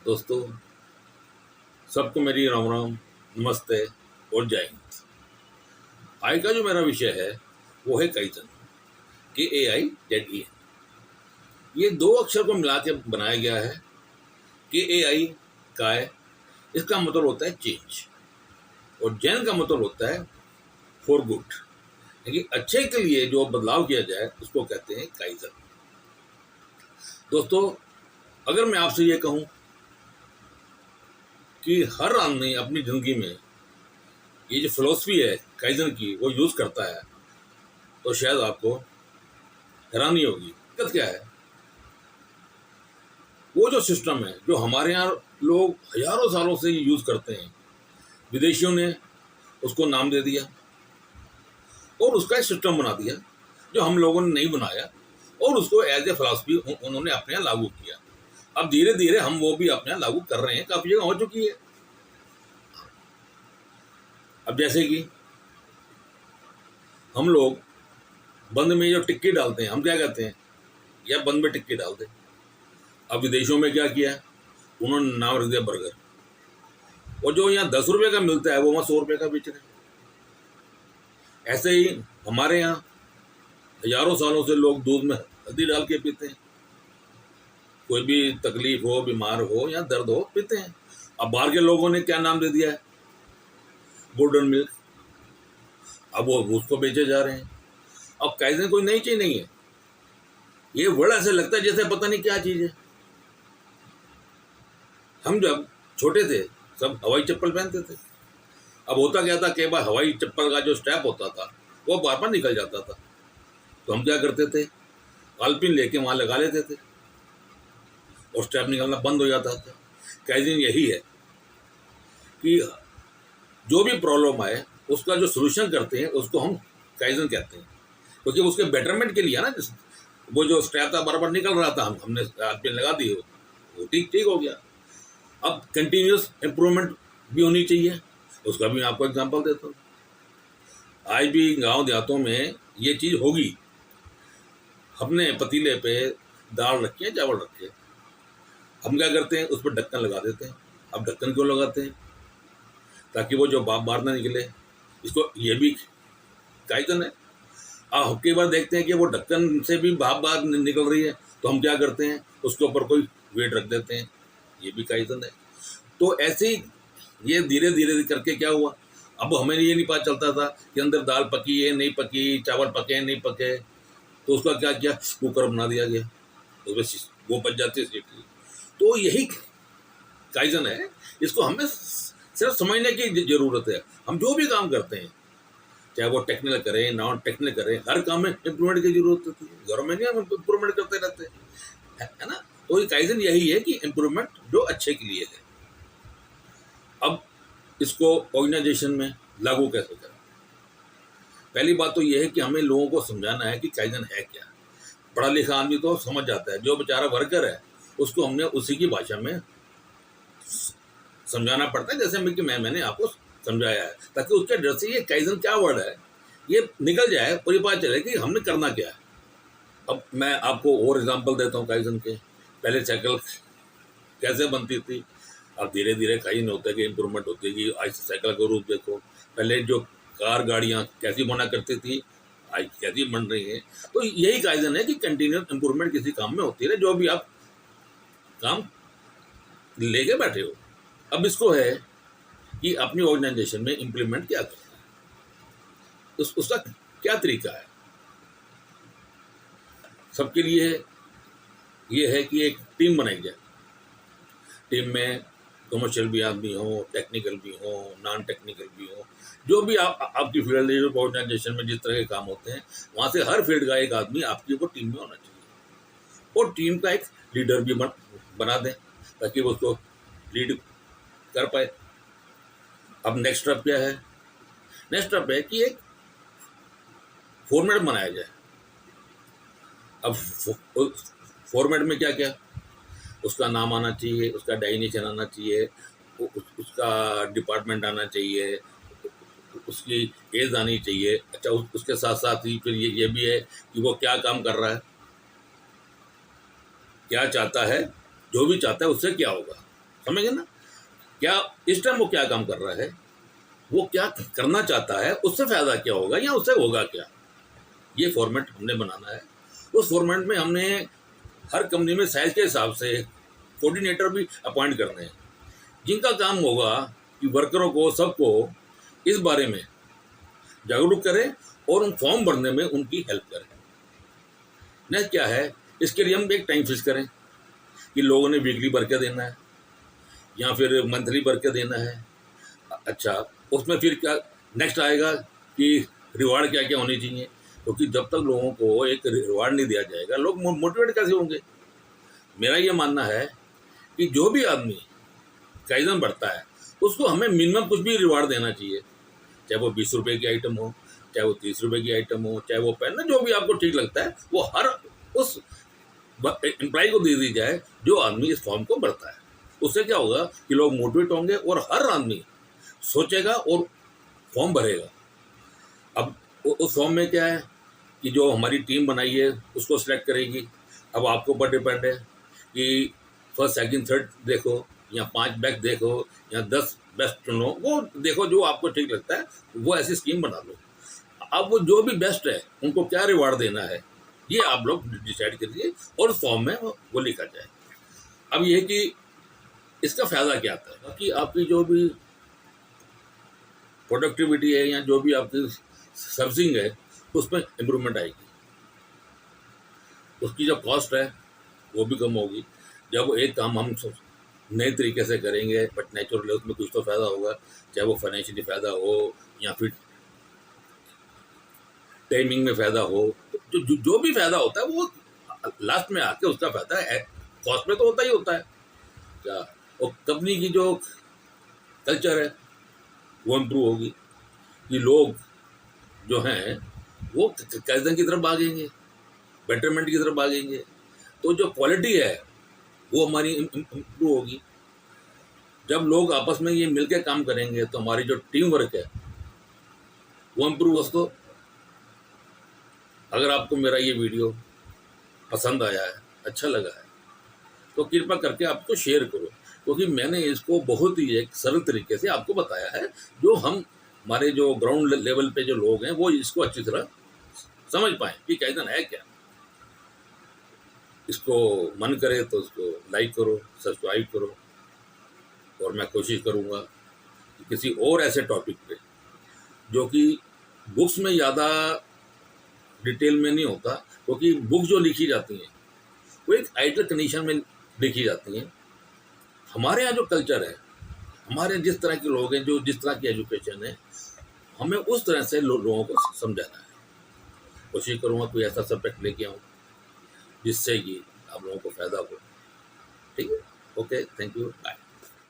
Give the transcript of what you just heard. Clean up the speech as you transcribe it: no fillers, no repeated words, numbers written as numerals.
दोस्तों, सबको मेरी राम राम, नमस्ते और जय हिंद। आज का जो मेरा विषय है वो है काइजन, KAIZEN। ये दो अक्षर को मिला के बनाया गया है। KAI काय, इसका मतलब होता है चेंज, और जैन का मतलब होता है फॉर गुड, यानी अच्छे के लिए जो बदलाव किया जाए उसको कहते हैं काइजन। दोस्तों, अगर मैं आपसे ये कहूँ कि हर आदमी अपनी ज़िंदगी में ये जो फिलॉसफी है काइजन की वो यूज़ करता है, तो शायद आपको हैरानी होगी। दिक्कत क्या है? वो जो सिस्टम है जो हमारे यहाँ लोग हजारों सालों से यूज़ करते हैं, विदेशियों ने उसको नाम दे दिया और उसका एक सिस्टम बना दिया जो हम लोगों ने नहीं बनाया, और उसको एज ए फिलॉसफी उन्होंने अपने यहाँ लागू किया। अब धीरे धीरे हम वो भी अपने यहाँ लागू कर रहे हैं, काफ़ी जगह हो चुकी है। अब जैसे कि हम लोग बंद में जो टिक्की डालते हैं, हम क्या कहते हैं, या बंद में टिक्की डाल दें। अब विदेशों में क्या किया, उन्होंने नाम रख दिया बर्गर, और जो यहाँ 10 रुपये का मिलता है वो वहाँ 100 रुपये का बेच रहे हैं। ऐसे ही हमारे यहाँ हजारों सालों से लोग दूध में हल्दी डाल के पीते हैं, कोई भी तकलीफ हो, बीमार हो या दर्द हो, पीते हैं। अब बाहर के लोगों ने क्या नाम दे दिया है, गोल्डन मिल्क, अब वो उसको बेचे जा रहे हैं। अब काइजन कोई नई चीज नहीं है, ये वर्ड ऐसे लगता है जैसे पता नहीं क्या चीज है। हम जब छोटे थे सब हवाई चप्पल पहनते थे। अब होता क्या था, कई बार हवाई चप्पल का जो स्ट्रैप होता था वो बार बार निकल जाता था, तो हम क्या करते थे, कालपिन लेके वहां लगा लेते थे और स्ट्रैप निकलना बंद हो जाता था। काइजन यही है कि जो भी प्रॉब्लम आए उसका जो सोल्यूशन करते हैं उसको हम काइजन कहते हैं, क्योंकि उसके बेटरमेंट के लिए ना, वो जो स्ट्रैप था बार बार निकल रहा था, हमने कालपिन लगा दी, वो ठीक हो गया। अब कंटिन्यूस इम्प्रूवमेंट भी होनी चाहिए, उसका भी मैं आपको एग्जांपल देता हूँ। आज भी गांव देहातों में ये चीज़ होगी। हमने पतीले पे दाल रखी है, चावल रखे, हम क्या करते हैं, उस पर ढक्कन लगा देते हैं। अब ढक्कन क्यों लगाते हैं? ताकि वो जो भाप बाहर ना निकले। इसको ये भी काइजन है। आप कई बार देखते हैं कि वो ढक्कन से भी भाप बाहर निकल रही है, तो हम क्या करते हैं, उसके ऊपर कोई वेट रख देते हैं, ये भी काइजन है। तो ऐसे ही ये धीरे धीरे करके क्या हुआ, अब हमें ये नहीं पता चलता था कि अंदर दाल पकी है नहीं पकी, चावल पके हैं नहीं पके, तो उसका क्या किया, कुकर बना दिया गया, उसमें वो बच जाती है। तो यही काइजन है। इसको हमें सिर्फ समझने की जरूरत है। हम जो भी काम करते हैं, चाहे वो टेक्निकल करें नॉन टेक्निकल करें, हर काम में इम्प्रूवमेंट की जरूरत होती है। घरों में नहीं हम इम्प्रूवमेंट करते रहते हैं, है ना। तो ये काइजन यही है कि इम्प्रूवमेंट जो अच्छे के लिए है। अब इसको ऑर्गेनाइजेशन में लागू कैसे करें? पहली बात तो यह है कि हमें लोगों को समझाना है कि काइजन है क्या। पढ़ा लिखा आदमी तो समझ जाता है, जो बेचारा वर्कर है उसको हमने उसी की भाषा में समझाना पड़ता है, जैसे कि मैंने आपको समझाया है, ताकि उसके डर से ये काइजन क्या वर्ड है ये निकल जाए और ये पता चले कि हमने करना क्या है। अब मैं आपको और एग्जांपल देता हूँ काइजन के। पहले साइकिल कैसे बनती थी, अब धीरे धीरे काइजन होता है कि इम्प्रूवमेंट होती है कि आज साइकिल का रूप देखो। पहले जो कार गाड़ियाँ कैसी बना करती थी, आज कैसी बन रही है। तो यही काइजन है कि कंटिन्यूस इम्प्रूवमेंट किसी काम में होती है, जो भी आप काम लेके बैठे हो। अब इसको है कि अपनी ऑर्गेनाइजेशन में इम्प्लीमेंट क्या करना है, उसका क्या तरीका है। सबके लिए ये है कि एक टीम बनाई जाए। टीम में कमर्शियल भी आदमी हो, टेक्निकल भी हो, नॉन टेक्निकल भी हो, जो भी आपकी फील्ड जो ऑर्गेनाइजेशन में जिस तरह के काम होते हैं, वहाँ से हर फील्ड का एक आदमी आपकी वो टीम में होना चाहिए, और टीम का एक लीडर भी बना दें ताकि वो उसको लीड कर पाए। अब नेक्स्ट स्टेप क्या है? नेक्स्ट स्टेप है कि एक फॉर्मेट बनाया जाए। अब फॉर्मेट में क्या क्या, उसका नाम आना चाहिए, उसका डायनेशन आना चाहिए, उसका डिपार्टमेंट आना चाहिए, उसकी एज आनी चाहिए। अच्छा, उसके साथ साथ ही फिर ये भी है कि वो क्या काम कर रहा है, क्या चाहता है, जो भी चाहता है उससे क्या होगा, समझ गए ना? क्या इस टाइम वो क्या काम कर रहा है, वो क्या करना चाहता है, उससे फ़ायदा क्या होगा या उससे होगा क्या, ये फॉर्मेट हमने बनाना है। उस फॉर्मेट में हमने हर कंपनी में साइज के हिसाब से कोऑर्डिनेटर भी अपॉइंट करने हैं, जिनका काम होगा कि वर्करों को, सबको इस बारे में जागरूक करें और उन फॉर्म भरने में उनकी हेल्प करें। नेक्स्ट क्या है, इसके लिए हम एक टाइम फिक्स करें कि लोगों ने वीकली भर के देना है या फिर मंथली भर के देना है। अच्छा, उसमें फिर क्या नेक्स्ट आएगा कि रिवार्ड क्या क्या होनी चाहिए, क्योंकि जब तक लोगों को एक रिवार्ड नहीं दिया जाएगा, लोग मोटिवेट कैसे होंगे। मेरा ये मानना है कि जो भी आदमी काइजन बढ़ता है उसको हमें मिनिमम कुछ भी रिवार्ड देना चाहिए, चाहे वो 20 रुपये की आइटम हो, चाहे वो 30 रुपये की आइटम हो, चाहे वो पेन, जो भी आपको ठीक लगता है वो हर उस एम्प्लॉय को दे दी जाए जो आदमी इस फॉर्म को भरता है। उससे क्या होगा कि लोग मोटिवेट होंगे और हर आदमी सोचेगा और फॉर्म भरेगा। अब उस फॉर्म में क्या है कि जो हमारी टीम बनाई है उसको सिलेक्ट करेगी। अब आपके ऊपर डिपेंड है कि फर्स्ट सेकंड थर्ड देखो, या 5 बेस्ट देखो, या 10 बेस्ट चुनो, वो देखो जो आपको ठीक लगता है वो ऐसी स्कीम बना लो। अब वो जो भी बेस्ट है उनको क्या रिवार्ड देना है ये आप लोग डिसाइड करिए और फॉर्म में वो लिखा जाए। अब ये कि इसका फ़ायदा क्या आता है कि आपकी जो भी प्रोडक्टिविटी है या जो भी आपकी सर्विसिंग है उसमें इम्प्रूवमेंट आएगी, उसकी जो कॉस्ट है वो भी कम होगी। जब एक काम हम नए तरीके से करेंगे बट नेचुरली उसमें कुछ तो फ़ायदा होगा, चाहे वो फाइनेंशियली फ़ायदा हो या फिर टाइमिंग में फ़ायदा हो, तो जो भी फ़ायदा होता है वो लास्ट में आके उसका फ़ायदा है, कॉस्ट में तो होता ही होता है क्या। और कंपनी की जो कल्चर है वो इम्प्रूव होगी कि लोग जो हैं वो काइजन की तरफ भागेंगे, बेटरमेंट की तरफ भागेंगे, तो जो क्वालिटी है वो हमारी इम्प्रूव होगी। जब लोग आपस में ये मिलकर काम करेंगे तो हमारी जो टीम वर्क है वो इम्प्रूव। दोस्तों, अगर आपको मेरा ये वीडियो पसंद आया है, अच्छा लगा है, तो कृपया करके आपको शेयर करो, क्योंकि मैंने इसको बहुत ही एक सरल तरीके से आपको बताया है, जो हम हमारे जो ग्राउंड लेवल पे जो लोग हैं वो इसको अच्छी तरह समझ पाएँ कि काइजन है क्या। इसको मन करे तो इसको लाइक करो, सब्सक्राइब करो, और मैं कोशिश करूँगा कि किसी और ऐसे टॉपिक पे जो कि बुक्स में ज़्यादा डिटेल में नहीं होता, क्योंकि बुक जो लिखी जाती हैं वो एक आइडियल कंडीशन में लिखी जाती हैं। हमारे यहाँ जो कल्चर है, हमारे जिस तरह के लोग हैं, जो जिस तरह की एजुकेशन है, हमें उस तरह से लोगों को समझाना है। कोशिश करूँगा कोई ऐसा सब्जेक्ट लेके आऊँ जिससे कि आप लोगों को फ़ायदा हो। ठीक है, ओके, थैंक यू, बाय।